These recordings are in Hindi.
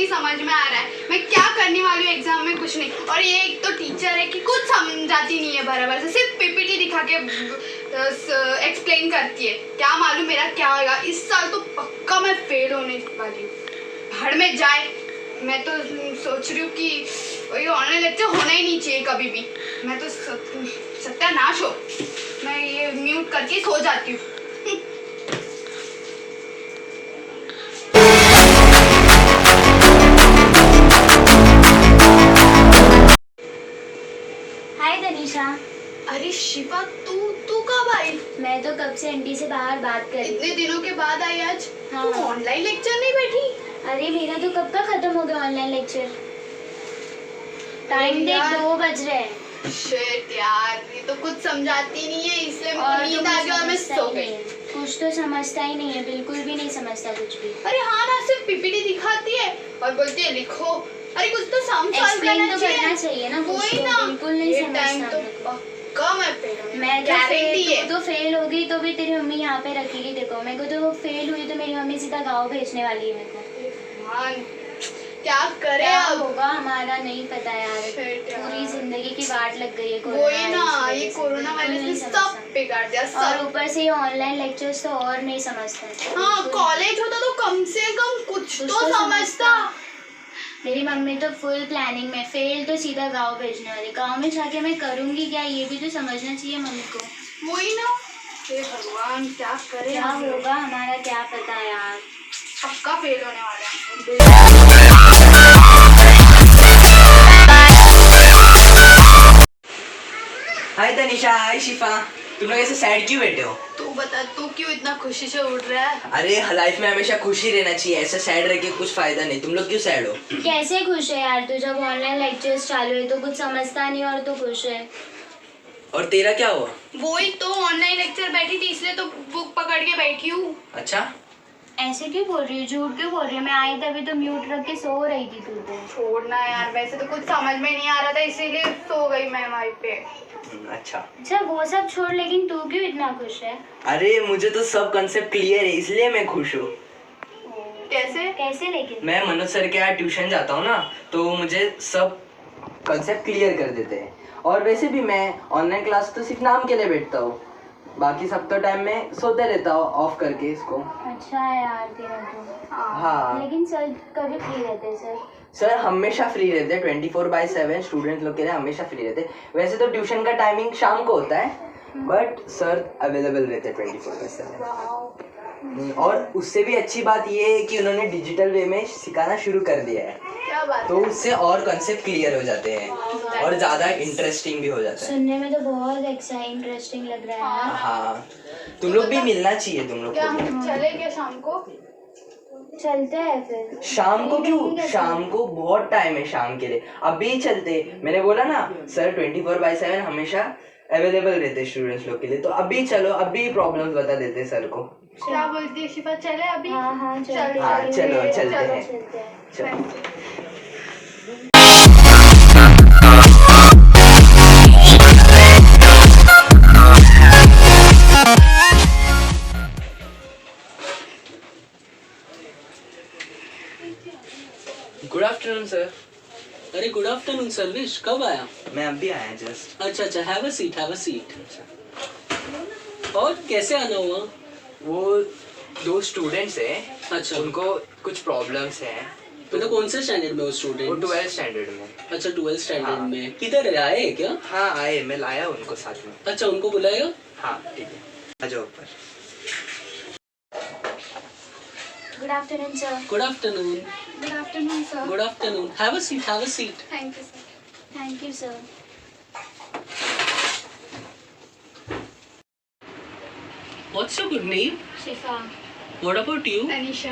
समझ में आ रहा है मैं क्या करने वाली हूँ एग्जाम में, कुछ नहीं। और ये एक तो टीचर है कि कुछ समझाती नहीं है बराबर से, सिर्फ पीपीटी दिखा के एक्सप्लेन करती है। क्या मालूम मेरा क्या होगा इस साल, तो पक्का मैं फेल होने वाली हूँ। भाड़ में जाए, मैं तो सोच रही हूँ कि ये ऑनलाइन लेक्चर होना ही नहीं चाहिए कभी भी। मैं तो सत्यानाश हो, मैं ये म्यूट करके सो जाती हूँ। अरे शिवा, तू कब आई? मैं तो कब से आंटी से बाहर बात कर रही। इतने दिनों के बाद आई आज? हाँ। तू ऑनलाइन लेक्चर नहीं बैठी? अरे मेरा तो कब का खत्म हो गया ऑनलाइन लेक्चर। टाइम देख 2 बज रहे हैं। शिट यार, ये तो कुछ समझाती नहीं है, इसलिए मुझे नींद आ गया और मैं सो गई। कुछ तो समझता ही नहीं है, बिल्कुल भी नहीं समझता कुछ भी। अरे हाँ ना, सिर्फ पीपीटी दिखाती है और बोलती है लिखो। अरे कुछ तो सॉल्व करना चाहिए ना। वही ना, बिल्कुल नहीं समझता। मैं तो फेल हो गई तो भी तेरी मम्मी यहाँ पे रखेगी। देखो मेरे को तो फेल हुई तो मेरी मम्मी सीधा गाँव भेजने वाली है मेरे को। क्या करे, क्या होगा हमारा नहीं पता यार। पूरी जिंदगी की वाट लग गई है वही ना, ये कोरोना वायरस ने सब बिगाड़ दिया सब। और ऊपर से ये ऑनलाइन लेक्चर्स तो और नहीं समझते। हाँ, कॉलेज होता तो कम से कम कुछ तो समझता। मेरी मम्मी तो फुल प्लानिंग में, फेल तो सीधा गांव भेजने वाली। गांव में जाके मैं करूंगी क्या, ये भी तो समझना चाहिए मम्मी को। वही ना, हे भगवान क्या करे, क्या होगा हमारा क्या पता यार। पक्का फेल होने वाला है। हाय तनिषा, हाय शिफा, तुम लोग ऐसे सैड क्यों बैठे हो? तू बता, तू क्यों इतना खुशी से उठ रहा है? अरे लाइफ में हमेशा खुशी रहना चाहिए, ऐसे सैड रह के कुछ फायदा नहीं। तुम लोग क्यों सैड हो? कैसे खुश है यार तू, जब ऑनलाइन लेक्चर्स चालू है तो कुछ समझता नहीं और तू खुश है। और तेरा क्या हुआ? वही तो, ऑनलाइन लेक्चर बैठी थी इसलिए तो बुक पकड़ के बैठी हूँ। अच्छा, ऐसे क्यों बोल रही है, झूठ क्यों बोल रही है? मैं आई तभी तो म्यूट रख के सो रही थी। तू तो छोड़ना यार, वैसे तो कुछ समझ में नहीं आ रहा था इसीलिए सो गई मैं वहीं पे। अच्छा वो सब छोड़, लेकिन तू क्यों इतना खुश है? अरे मुझे तो सब कंसेप्ट क्लियर है इसलिए मैं खुश हूँ। कैसे लेकिन? मैं मनोज सर के यहाँ ट्यूशन जाता हूँ ना, तो मुझे सब कंसेप्ट क्लियर कर देते हैं। और वैसे भी मैं ऑनलाइन क्लास तो सिर्फ नाम के लिए बैठता हूँ, बाकी सब तो टाइम में सोते रहता हूँ ऑफ करके इसको। अच्छा है यार तेरा तो। हाँ, लेकिन सर कभी फ्री रहते हैं? सर हमेशा फ्री रहते हैं, 24/7 स्टूडेंट लोग के लिए हमेशा फ्री रहते हैं। वैसे तो ट्यूशन का टाइमिंग शाम को होता है, बट सर अवेलेबल रहते हैं 24/7। और उससे भी अच्छी बात ये है कि उन्होंने डिजिटल वे में सिखाना शुरू कर दिया है। क्या बात तो उससे और कंसेप्ट क्लियर हो जाते हैं और ज़्यादा इंटरेस्टिंग भी हो जाता है। सुनने में तो बहुत इंटरेस्टिंग लग रहा है। हाँ, तुम लोग भी मिलना चाहिए तुम लोग क्या को। हम चले क्या शाम को? चलते हैं फिर। शाम को क्यों? शाम को बहुत टाइम है शाम के लिए, अभी चलते। मैंने बोला ना सर 24/7 हमेशा अवेलेबल रहते स्टूडेंट्स लोग के लिए, तो अभी चलो, अभी प्रॉब्लम्स बता देते सर को। क्या बोलती है शिफा, चले अभी? हाँ चलो चलते हैं। चलो। Good afternoon sir. अरे गुड आफ्टरनून सर्वेश, कब आया? मैं अभी आया जस्ट। अच्छा, हैव अ सीट। और कैसे आना हुआ? वो 2 स्टूडेंट्स हैं। अच्छा, उनको कुछ प्रॉब्लम्स हैं। तो कौन से स्टैंडर्ड में वो स्टूडेंट? वो 12th स्टैंडर्ड में। अच्छा, 12th स्टैंडर्ड हाँ। में। किधर आए क्या? हाँ आए, मैं लाया उनको साथ में। अच्छा, उनको बुलाएगा? हाँ ठीक है, आ जाओ ऊपर। Good afternoon sir. Good afternoon. Good afternoon sir. Good afternoon, have a seat. Thank you sir. Thank you sir. What's your good name? Shifa. What about you? Anisha.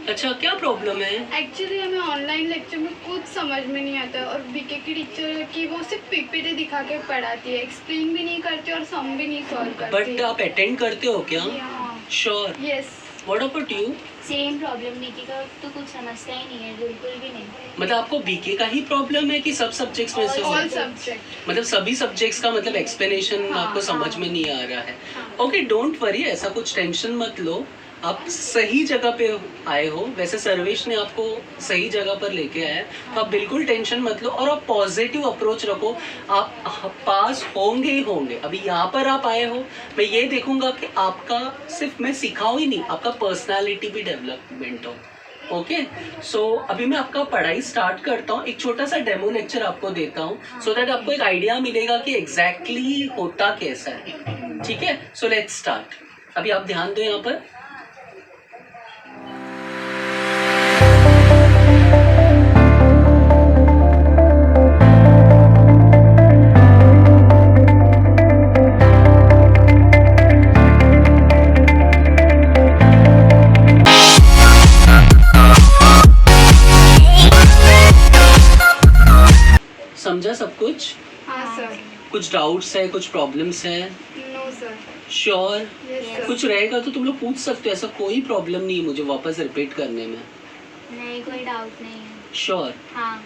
अच्छा क्या प्रॉब्लम है? एक्चुअली हमें ऑनलाइन लेक्चर में कुछ समझ में नहीं आता और बीके की टीचर की वो सिर्फ पीपीटी दिखा के पढ़ाती है, एक्सप्लेन भी नहीं करती और सम भी नहीं सॉल्व करती. बट आप अटेंड करते हो क्या? Sure. Yes. What about you? Same problem. BK का तो कुछ समझता ही नहीं है, बिल्कुल भी नहीं. मतलब आपको बीके का ही प्रॉब्लम है कि सब सब्जेक्ट्स में से? All subject. मतलब सभी सब्जेक्ट्स का मतलब एक्सप्लेनेशन आपको समझ में नहीं आ रहा है. ओके, डोंट वरी, ऐसा कुछ टेंशन मत लो. आप सही जगह पे आए हो. वैसे सर्वेश ने आपको सही जगह पर लेके आया है, तो आप बिल्कुल टेंशन मत लो और आप पॉजिटिव अप्रोच रखो. आप पास होंगे ही होंगे. अभी यहाँ पर आप आए हो, मैं ये देखूंगा कि आपका सिर्फ मैं सिखाऊं ही नहीं, आपका पर्सनालिटी भी डेवलपमेंट हो. ओके, सो अभी मैं आपका पढ़ाई स्टार्ट करता हूँ. एक छोटा सा डेमो लेक्चर आपको देता हूँ, सो दैट आपको एक आइडिया मिलेगा कि एग्जैक्टली होता कैसा है. ठीक है, सो लेट्स स्टार्ट. अभी आप ध्यान दो यहाँ पर. समझा सब कुछ? हाँ सर. कुछ डाउट्स है, कुछ प्रॉब्लम्स है? No sir. Sure. Yes sir. कुछ रहेगा तो तुम लोग पूछ सकते हो, ऐसा कोई प्रॉब्लम नहीं है मुझे वापस रिपीट करने में. नहीं, कोई डाउट नहीं है. श्योर. हाँ.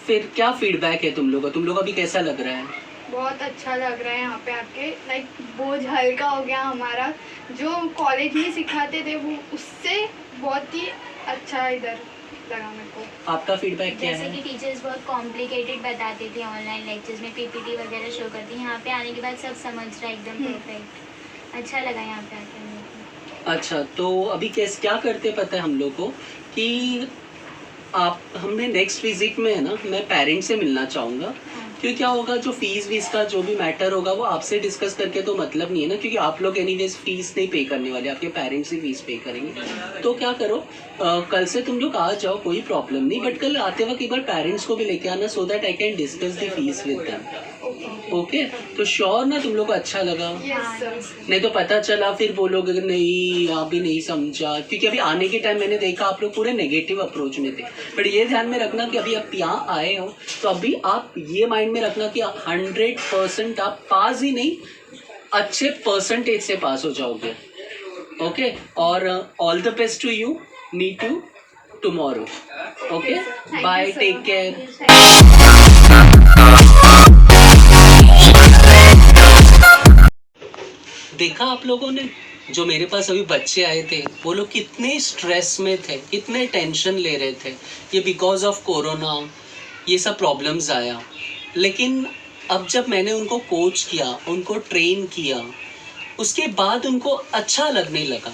फिर क्या फीडबैक है तुम लोग का? तुम लोग अभी कैसा लग रहा है? बहुत अच्छा लग रहा है यहाँ पे आके. लाइक बोझ हल्का हो गया हमारा. जो कॉलेज में सिखाते थे वो उससे बहुत ही अच्छा इधर लगा मेरे को. आपका फीडबैक क्या जैसे है? कि टीचर्स बहुत कॉम्प्लिकेटेड बताते थे ऑनलाइन लेक्चर्स में, पीपीटी वगैरह शो करती हैं. यहाँ पे आने के बाद सब समझ रहा है एकदम परफेक्ट. अच्छा लगा यहाँ पे आके मेरे को. अच्छा, तो अभी क्या करते पता है हम लोग को कि हमने नेक्स्ट विजिट में है ना, मैं पेरेंट्स से मिलना चाहूँगा. क्योंकि क्या होगा, जो फीस वीस का जो भी मैटर होगा वो आपसे डिस्कस करके तो मतलब नहीं है ना, क्योंकि आप लोग एनीवेज फीस नहीं पे करने वाले, आपके पेरेंट्स ही फीस पे करेंगे. तो क्या करो, कल से तुम लोग आ जाओ, कोई प्रॉब्लम नहीं. बट कल आते वक्त एक बार पेरेंट्स को भी लेके आना, so that I can discuss the fees with them. Okay, तो श्योर ना तुम लोग को अच्छा लगा? Yes sir. नहीं तो पता चला फिर बोलोगे नहीं आप भी नहीं समझा. क्योंकि अभी आने के टाइम मैंने देखा आप लोग पूरे नेगेटिव अप्रोच में थे. बट ये ध्यान में रखना कि अभी आप यहाँ आए हो, तो अभी आप ये माइंड में रखना कि 100% आप पास ही नहीं, अच्छे परसेंटेज से पास हो जाओगे. ओके, और all the best to you. Meet you tomorrow. Okay, bye, take care. देखा आप लोगों ने, जो मेरे पास अभी बच्चे आए थे वो लोग कितने स्ट्रेस में थे, कितने टेंशन ले रहे थे. ये बिकॉज ऑफ कोरोना ये सब प्रॉब्लम्स आया. लेकिन अब जब मैंने उनको कोच किया, उनको ट्रेन किया, उसके बाद उनको अच्छा लगने लगा.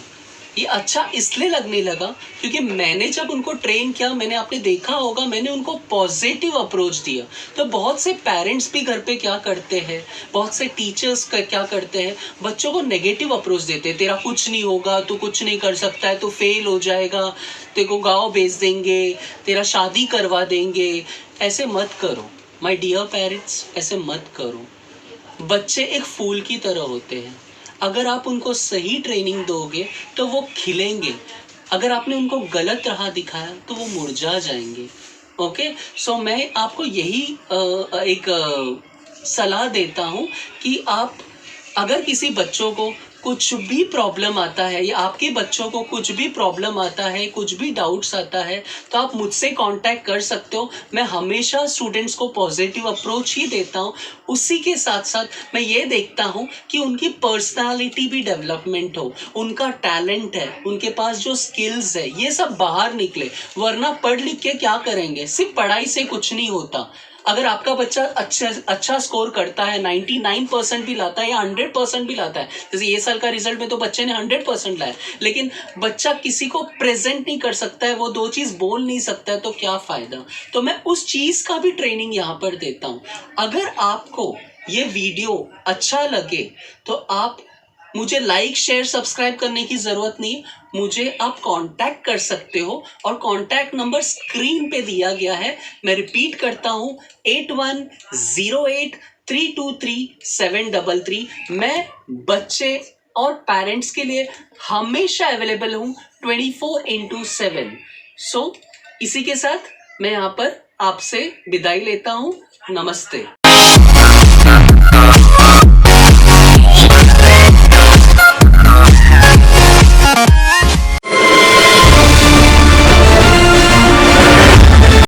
ये अच्छा इसलिए लगने लगा क्योंकि मैंने जब उनको ट्रेन किया, मैंने आपने देखा होगा, मैंने उनको पॉजिटिव अप्रोच दिया. तो बहुत से पेरेंट्स भी घर पे क्या करते हैं, बहुत से टीचर्स क्या करते हैं, बच्चों को नेगेटिव अप्रोच देते हैं. तेरा कुछ नहीं होगा, तू कुछ नहीं कर सकता है, तू फेल हो जाएगा, तेरे को गाँव भेज देंगे, तेरा शादी करवा देंगे. ऐसे मत करो माय डियर पेरेंट्स, ऐसे मत करो. बच्चे एक फूल की तरह होते हैं. अगर आप उनको सही ट्रेनिंग दोगे तो वो खिलेंगे. अगर आपने उनको गलत राह दिखाया तो वो मुरझा जाएंगे. ओके, सो मैं आपको यही एक सलाह देता हूँ कि आप अगर किसी बच्चों को कुछ भी प्रॉब्लम आता है या आपके बच्चों को कुछ भी प्रॉब्लम आता है, कुछ भी डाउट्स आता है, तो आप मुझसे कांटेक्ट कर सकते हो. मैं हमेशा स्टूडेंट्स को पॉजिटिव अप्रोच ही देता हूँ. उसी के साथ साथ मैं ये देखता हूँ कि उनकी पर्सनालिटी भी डेवलपमेंट हो, उनका टैलेंट है, उनके पास जो स्किल्स है ये सब बाहर निकले. वरना पढ़ लिख के क्या करेंगे, सिर्फ पढ़ाई से कुछ नहीं होता. अगर आपका बच्चा अच्छा स्कोर करता है, 99% भी लाता है या 100% भी लाता है, जैसे ये साल का रिजल्ट में तो बच्चे ने 100% लाया, लेकिन बच्चा किसी को प्रेजेंट नहीं कर सकता है, वो 2 चीज़ बोल नहीं सकता है, तो क्या फ़ायदा. तो मैं उस चीज़ का भी ट्रेनिंग यहाँ पर देता हूँ. अगर आपको ये वीडियो अच्छा लगे तो आप मुझे लाइक शेयर सब्सक्राइब करने की ज़रूरत नहीं. मुझे आप कांटेक्ट कर सकते हो और कांटेक्ट नंबर स्क्रीन पे दिया गया है. मैं रिपीट करता हूँ, 8108323733. मैं बच्चे और पेरेंट्स के लिए हमेशा अवेलेबल हूँ 24/7। सो इसी के साथ मैं यहाँ पर आपसे विदाई लेता हूँ। नमस्ते।